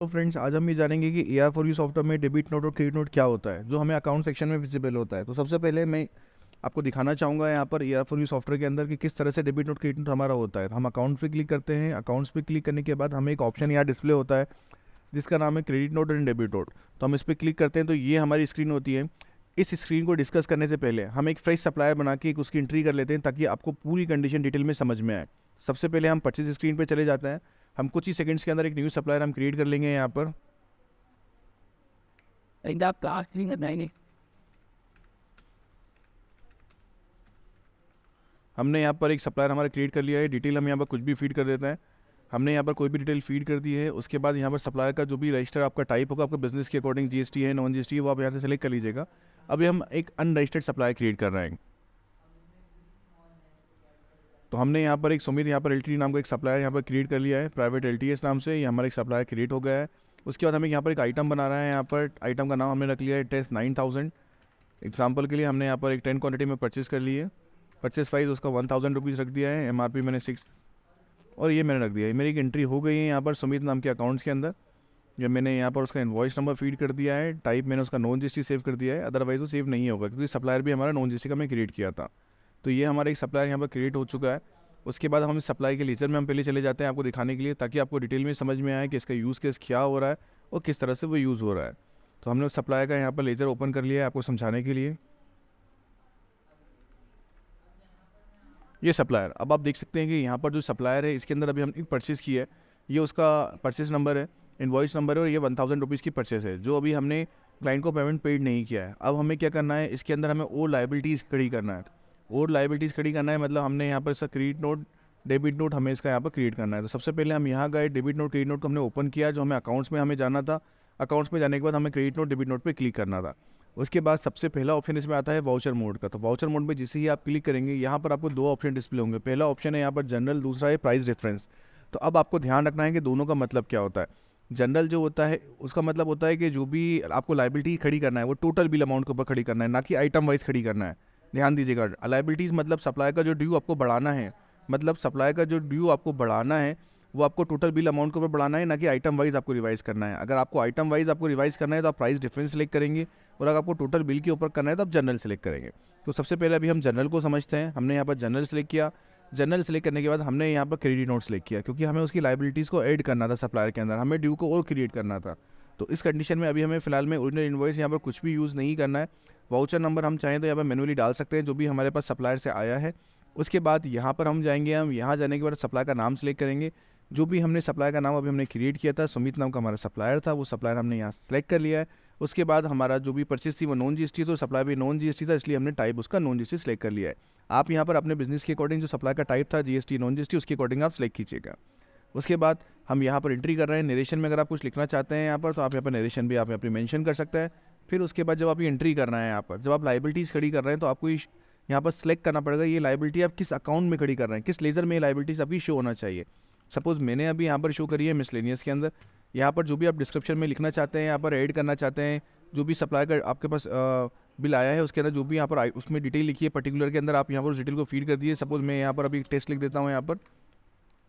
तो फ्रेंड्स, आज हम ये जानेंगे कि AR फॉर यू सॉफ्टवेयर में डेबिट नोट और क्रेडिट नोट क्या होता है, जो हमें अकाउंट सेक्शन में विजिबल होता है। तो सबसे पहले मैं आपको दिखाना चाहूँगा यहाँ पर AR फॉर यू सॉफ्टवेयर के अंदर कि किस तरह से डेबिट नोट क्रेडिट नोट हमारा होता है। तो हम अकाउंट पे क्लिक करते हैं। अकाउंट्स पे क्लिक करने के बाद हमें एक ऑप्शन यहाँ डिस्प्ले होता है जिसका नाम है credit note and debit note. तो हम इस पर क्लिक करते हैं तो ये हमारी स्क्रीन होती है। इस स्क्रीन को डिस्कस करने से पहले हम एक फ्रेश सप्लायर बना के एक उसकी एंट्री कर लेते हैं ताकि आपको पूरी कंडीशन डिटेल में समझ में आए। सबसे पहले हम परचेज स्क्रीन पे चले जाते हैं। हम कुछ ही सेकंड्स के अंदर एक न्यू सप्लायर हम क्रिएट कर लेंगे यहाँ पर। हमने यहाँ पर एक सप्लायर हमारा क्रिएट कर लिया है। डिटेल हम यहाँ पर कुछ भी फीड कर देते हैं। हमने यहाँ पर कोई भी डिटेल फीड कर दी है। उसके बाद यहाँ पर सप्लायर का जो भी रजिस्टर आपका टाइप होगा, आपका बिजनेस के अकॉर्डिंग जीएसटी है, नॉन जीएसटी है, वो आप यहाँ से सेलेक्ट कर लीजिएगा। अभी हम एक अनरजिस्टर्ड सप्लायर क्रिएट कर रहे हैं। तो हमने यहाँ पर एक सुमित यहाँ पर एलटीडी नाम का एक सप्लायर यहाँ पर क्रिएट कर लिया है, प्राइवेट एलटीएस नाम से। ये हमारा एक सप्लायर क्रिएट हो गया है। उसके बाद हमें यहाँ पर एक आइटम बना रहा है। यहाँ पर आइटम का नाम हमने रख लिया है टेस्ट 9000। एग्जाम्पल के लिए हमने यहाँ पर एक 10 क्वान्टिटी में परचेज कर ली है। परचेज प्राइस उसका 1000 रुपीज़ रख दिया है। एमआरपी मैंने 6 और ये मैंने रख दिया है। मेरी एक एंट्री हो गई है यहाँ पर सुमित नाम के अकाउंट्स के अंदर। जब मैंने यहाँ पर उसका इनवॉइस नंबर फीड कर दिया है, टाइप मैंने उसका नॉन जीएसटी सेव कर दिया है, अदरवाइज वो सेव नहीं होगा क्योंकि सप्लायर भी हमारा नॉन जीएसटी का मैं क्रिएट किया था। तो ये हमारा एक सप्लायर यहाँ पर क्रिएट हो चुका है। उसके बाद हम इस सप्लाई के लेजर में हम पहले चले जाते हैं आपको दिखाने के लिए, ताकि आपको डिटेल में समझ में आए कि इसका यूज़ केस क्या हो रहा है और किस तरह से वो यूज़ हो रहा है। तो हमने उस सप्लायर का यहाँ पर लेजर ओपन कर लिया है आपको समझाने के लिए। ये सप्लायर, अब आप देख सकते हैं कि यहाँ पर जो सप्लायर है इसके अंदर अभी हमने परचेज़ किया है। ये उसका परचेज नंबर है, इनवॉइस नंबर है, और ये 1000 रुपीज़ की परचेस है जो अभी हमने क्लाइंट को पेमेंट पेड नहीं किया है। अब हमें क्या करना है, इसके अंदर हमें और लाइबिलिटीज़ खड़ी करना है। और लाइबिलिटीज़ खड़ी करना है मतलब हमने यहाँ पर इसका क्रेडिट नोट डेबिट नोट हमें इसका यहाँ पर क्रिएट करना है। तो सबसे पहले हम यहाँ गए, डेबिट नोट क्रेडिट नोट को हमने ओपन किया, जो हमें अकाउंट्स में हमें जाना था। अकाउंट्स में जाने के बाद हमें क्रेडिट नोट डेबिट नोट पे क्लिक करना था। उसके बाद सबसे पहला ऑप्शन इसमें आता है वाउचर मोड का। तो वाउचर मोड में जैसे ही आप क्लिक करेंगे, यहाँ पर आपको दो ऑप्शन डिस्प्ले होंगे। पहला ऑप्शन है यहाँ पर जनरल, दूसरा है प्राइस डिफरेंस। तो अब आपको ध्यान रखना है कि दोनों का मतलब क्या होता है। जनरल जो होता है उसका मतलब होता है कि जो भी आपको लाइबिलिटी खड़ी करना है वो टोटल बिल अमाउंट के ऊपर खड़ी करना है, ना कि आइटम वाइज खड़ी करना है। ध्यान दीजिएगा, लाइबिलिटीज़ मतलब सप्लाई का जो ड्यू आपको बढ़ाना है, मतलब सप्लाई का जो ड्यू आपको बढ़ाना है वो आपको टोटल बिल अमाउंट के ऊपर बढ़ाना है, ना कि आइटम वाइज आपको रिवाइज करना है। अगर आपको आइटम वाइज आपको रिवाइज करना है तो आप प्राइस डिफरेंस सेलेक्ट करेंगे, और अगर आपको टोटल बिल के ऊपर करना है तो आप जनरल सेलेक्ट करेंगे। तो सबसे पहले अभी हम जनरल को समझते हैं। हमने यहाँ पर जनरल सेलेक्ट किया। जनरल सेलेक्ट करने के बाद हमने यहाँ पर क्रेडिट नोट सेलेक्ट किया, क्योंकि हमें उसकी लाइबिलिटीज़ को ऐड करना था सप्लायर के अंदर, हमें ड्यू को और क्रिएट करना था। तो इस कंडीशन में अभी हमें फिलहाल में ओरिजिनल इनवॉइस यहाँ पर कुछ भी यूज़ नहीं करना है। वाउचर नंबर हम चाहें तो यहाँ पर मैनुअली डाल सकते हैं जो भी हमारे पास सप्लायर से आया है। उसके बाद यहाँ पर हम जाएंगे, हम यहाँ जाने के बाद सप्लायर का नाम सेलेक्ट करेंगे। जो भी हमने सप्लायर का नाम अभी हमने क्रिएट किया था, सुमित नाम का हमारा सप्लायर था, वो सप्लायर हमने यहाँ सेलेक्ट कर लिया है। उसके बाद हमारा जो भी परचेज थी वो नॉन जीएसटी, तो सप्लाई भी नॉन जीएसटी था, इसलिए हमने टाइप उसका नॉन जीएसटी सेलेक्ट कर लिया है। आप यहाँ पर अपने बिजनेस के अकॉर्डिंग जो सप्लाई का टाइप था, जीएसटी नॉन जीएसटी, उसके अकॉर्डिंग आप सेलेक्ट कीजिएगा। उसके बाद हम यहाँ पर एंट्री कर रहे हैं। नरेशन में अगर आप कुछ लिखना चाहते हैं यहाँ पर, तो आप यहाँ पर नरेशन भी आप यहाँ पर मेंशन कर सकते हैं। फिर उसके बाद जब आप ये एंट्री करना है, यहाँ पर जब आप लाइबिलिटीज़ खड़ी कर रहे हैं तो आपको यहाँ पर सेलेक्ट करना पड़ेगा ये लाइबिलिटी आप किस अकाउंट में खड़ी कर रहे हैं, किस लेजर में ये लाइबिलिटीज़ आपकी शो होना चाहिए। सपोज मैंने अभी यहाँ पर शो करी है मिसलेनियस के अंदर। यहाँ पर जो भी आप डिस्क्रिप्शन में लिखना चाहते हैं, यहाँ पर ऐड करना चाहते हैं, जो भी सप्लाई का आपके पास बिल आया है उसके अंदर जो भी यहाँ पर उसमें डिटेल लिखी है पर्टिकुलर के अंदर, आप यहाँ पर उस डिटेल को फीड कर दिए। सपोज मैं यहाँ पर अभी टेस्ट लिख देता हूँ। यहाँ पर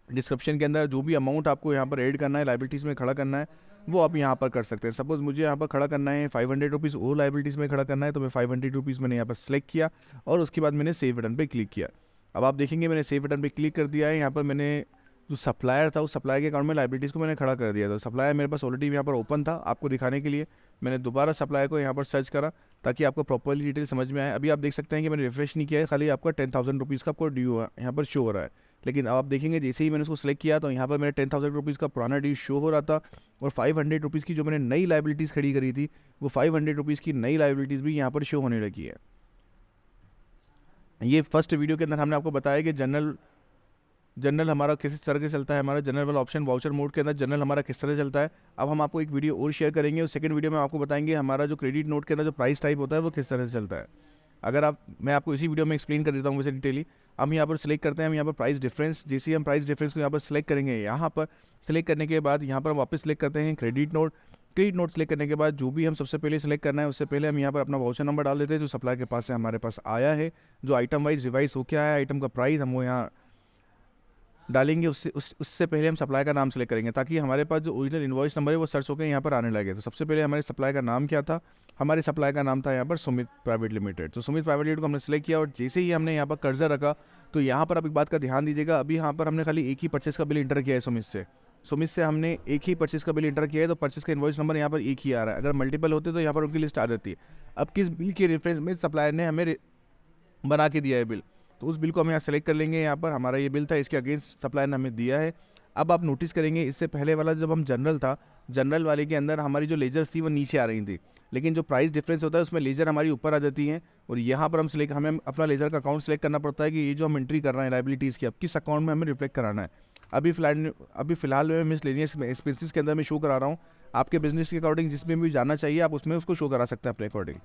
डिस्क्रिप्शन के अंदर जो भी अमाउंट आपको यहाँ पर ऐड करना है, लाइबिलिटीज़ में खड़ा करना है, वो आप यहाँ पर कर सकते हैं। सपोज मुझे यहाँ पर खड़ा करना है 500 रुपीज़ और लाइबिलिटीज़ में खड़ा करना है, तो मैं 500 रुपीज़ मैंने यहाँ पर सेलेक्ट किया और उसके बाद मैंने सेव बटन पर क्लिक किया। अब आप देखेंगे मैंने सेव बटन पर क्लिक कर दिया है। यहाँ पर मैंने जो सप्लायर था उस सप्लायर के अकाउंट में लाइबिलिटीज़ को मैंने खड़ा कर दिया था। सप्लायर मेरे पास ऑलरेडी यहाँ पर ओपन था, आपको दिखाने के लिए मैंने दोबारा सप्लायर को यहाँ पर सर्च करा ताकि आपको प्रॉपर्ली डिटेल समझ में आए। अभी आप देख सकते हैं कि मैंने रिफ्रेश नहीं किया है, खाली आपका 10,000 रुपीज़ का आपको ड्यू यहाँ पर शो हो रहा है। लेकिन अब आप देखेंगे जैसे ही मैंने उसको सेलेक्ट किया तो यहाँ पर मेरे 10,000 रुपीज़ का पुराना ड्यू शो हो रहा था, और 500 रुपीज़ की जो मैंने नई लाइबिलिटीज़ खड़ी करी थी वो 500 रुपीज़ की नई लाइबिलिटीज़ भी यहाँ पर शो होने लगी है। ये फर्स्ट वीडियो के अंदर हमने आपको बताया कि जनरल हमारा किस तरह से चलता है, हमारा जनरल वाला ऑप्शन वाउचर मोड के अंदर जनरल हमारा किस तरह से चलता है। अब हम आपको एक वीडियो और शेयर करेंगे, उस सेकंड वीडियो में आपको बताएंगे हमारा जो क्रेडिट नोट के अंदर जो प्राइस टाइप होता है वो किस तरह से चलता है। अगर आप मैं आपको इसी वीडियो में एक्सप्लेन कर देता हूँ वैसे डिटेली। हम यहाँ पर सिलेक्ट करते हैं, हम यहाँ पर प्राइस डिफरेंस, जैसे ही हम प्राइस डिफरेंस को यहाँ पर सिलेक्ट करेंगे, यहाँ पर सिलेक्ट करने के बाद यहाँ पर वापस सिलेक्ट करते हैं credit note. Credit note select करने के बाद जो भी हम सबसे पहले सेलेक्ट करना है उससे पहले हम यहाँ पर अपना वाउचर नंबर डाल देते हैं जो सप्लाई के पास से हमारे पास आया है, जो आइटम वाइज रिवाइज हो क्या है, आइटम का प्राइस हम वो यहाँ डालेंगे उससे पहले हम सप्लाई का नाम सेलेक्ट करेंगे, ताकि हमारे पास जो ओरिजिनल इनवॉइस नंबर है वो सर्च होकर यहाँ पर आने लगे। तो सबसे पहले हमारे सप्लाई का नाम क्या था? हमारे सप्लाई का नाम था यहाँ पर सुमित प्राइवेट लिमिटेड। तो सुमित प्राइवेट लिमिटेड को हमने सेलेक्ट किया, और जैसे ही हमने यहाँ पर कर्जर रखा, तो यहाँ पर आप एक बात का ध्यान दीजिएगा, अभी यहाँ पर हमने खाली एक ही परचेस का बिल इंटर किया है सुमित से हमने एक ही परचेस का बिल इंटर किया है, तो परचेस का इनवॉइस नंबर यहाँ पर एक ही आ रहा है। अगर मल्टीपल होते तो यहाँ पर उनकी लिस्ट आ जाती है। अब किस बिल के रेफरेंस में सप्लायर ने हमें बना के दिया है बिल, तो उस बिल को हम यहाँ सेलेक्ट कर लेंगे। यहाँ पर हमारा ये बिल था, इसके अगेंस्ट सप्लायर ने हमें दिया है। अब आप नोटिस करेंगे, इससे पहले वाला जब हम जनरल था, जनरल वाले के अंदर हमारी जो लेजर थी वो नीचे आ रही थी, लेकिन जो प्राइस डिफरेंस होता है उसमें लेजर हमारी ऊपर आ जाती है। और यहाँ पर हमें अपना लेजर का अकाउंट सेलेक्ट करना पड़ता है कि ये जो हम एंट्री कर रहे हैं लाइबिलिटीज़ की, अब किस अकाउंट में हमें रिफ्लेक्ट कराना है। अभी फिलहाल मैं मिसलेनियस एक्सपेंसेस के अंदर मैं शो करा रहा हूँ। आपके बिजनेस के अकॉर्डिंग जिसमें भी जाना चाहिए आप उसमें उसको शो करा सकते हैं अपने अकॉर्डिंग।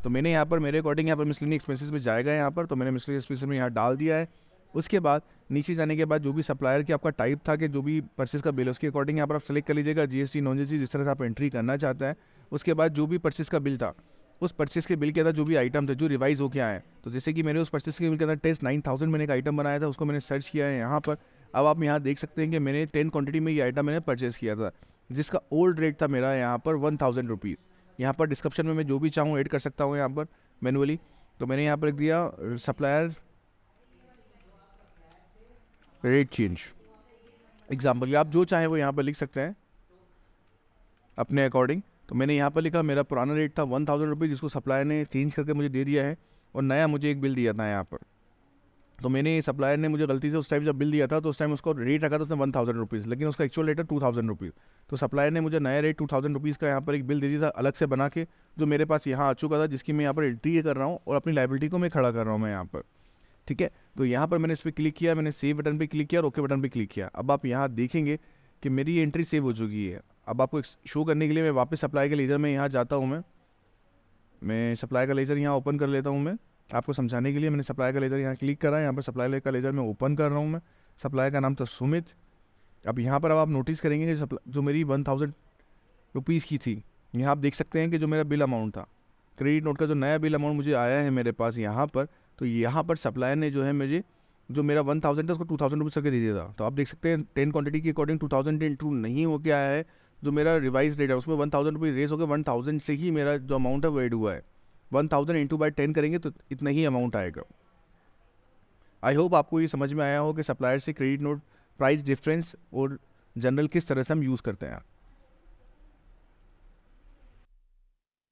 तो मैंने यहाँ पर मेरे अकॉर्डिंग यहाँ पर मिसलेनियस एक्सपेंसेस में जाएगा यहाँ पर, तो मैंने मिसलेनियस एक्सपेंसेस में यहाँ डाल दिया है। उसके बाद नीचे जाने के बाद जो भी सप्लायर की आपका टाइप था कि जो भी परचेस का बिल है उसके अकॉर्डिंग यहाँ पर आप सेलेक्ट कर लीजिएगा जीएसटी नॉन जीएसटी जिस तरह से आप एंट्री करना चाहता है। उसके बाद जो भी परचेस का बिल था, उस परचेस के बिल के अंदर जो भी आइटम थे जो रिवाइज होके आए, तो जैसे कि मैंने उस परचेस के बिल के अंदर टेस्ट 9000 मैंने एक आइटम बनाया था, उसको मैंने सर्च किया है यहाँ पर। अब आप यहाँ देख सकते हैं कि मैंने 10 क्वांटिटी में ये आइटम मैंने परचेस किया था, जिसका ओल्ड रेट था मेरा यहाँ पर 1000 रुपीज़। यहाँ पर डिस्क्रिप्शन में मैं जो भी चाहूँ ऐड कर सकता हूँ यहाँ पर मैनुअली। तो मैंने यहाँ पर लिख दिया सप्लायर रेट चेंज एग्जाम्पल, आप जो चाहें वो यहाँ पर लिख सकते हैं अपने अकॉर्डिंग। तो मैंने यहाँ पर लिखा मेरा पुराना रेट था 1000 रुपीज़, जिसको सप्लायर ने चेंज करके मुझे दे दिया है, और नया मुझे एक बिल दिया था यहाँ पर। तो मैंने सप्लायर ने मुझे गलती से उस टाइम जब बिल दिया था तो उस टाइम उसको रेट रखा था उसने 1000 रुपीज़, लेकिन उसका एक्चुअल रेट है 2000 रुपीज़। तो सप्लायर ने मुझे नया रेट 2000 रुपीज़ का यहाँ पर एक बिल दे दिया था अलग से बना के, जो मेरे पास यहाँ आ चुका था, जिसकी मैं यहाँ पर एंट्री कर रहा हूँ और अपनी लाइबिलिटी को मैं खड़ा कर रहा हूँ मैं यहाँ पर। ठीक है, तो यहाँ पर मैंने इस पर क्लिक किया, मैंने सेव बटन पे क्लिक किया और ओके बटन पे क्लिक किया। अब आप यहाँ देखेंगे कि मेरी एंट्री सेव हो चुकी है। अब आपको शो करने के लिए मैं वापस सप्लाई के लेजर में यहाँ जाता हूँ। मैं सप्लाई का लेजर यहाँ ओपन कर लेता हूँ। मैं आपको समझाने के लिए मैंने सप्लाई का लेजर यहाँ क्लिक करा है, यहाँ पर सप्लाई का लेजर मैं ओपन कर रहा हूँ। मैं सप्लाई का नाम था सुमित। अब यहाँ पर अब आप नोटिस करेंगे कि जो मेरी 1000 रुपीज़ की थी, यहाँ आप देख सकते हैं कि जो मेरा बिल अमाउंट था, क्रेडिट नोट का जो नया बिल अमाउंट मुझे आया है मेरे पास यहाँ पर, तो यहाँ पर सप्लायर ने जो है मुझे जो मेरा 1000 था उसको 2000 रुपीज़ करके दे दिया था। तो आप देख सकते हैं 10 क्वांटिटी के अकॉर्डिंग 2000 इंटू नहीं हो के आया है, जो मेरा रिवाइज रेट है उसमें 1000 रुपीज़ रेस होकर 1000 से ही मेरा जो अमाउंट है वो एड हुआ है। 1000 इंटू बाई 10 करेंगे तो इतना ही अमाउंट आएगा। आई होप आपको ये समझ में आया हो कि सप्लायर से क्रेडिट नोट प्राइस डिफरेंस और जनरल किस तरह से हम यूज़ करते हैं।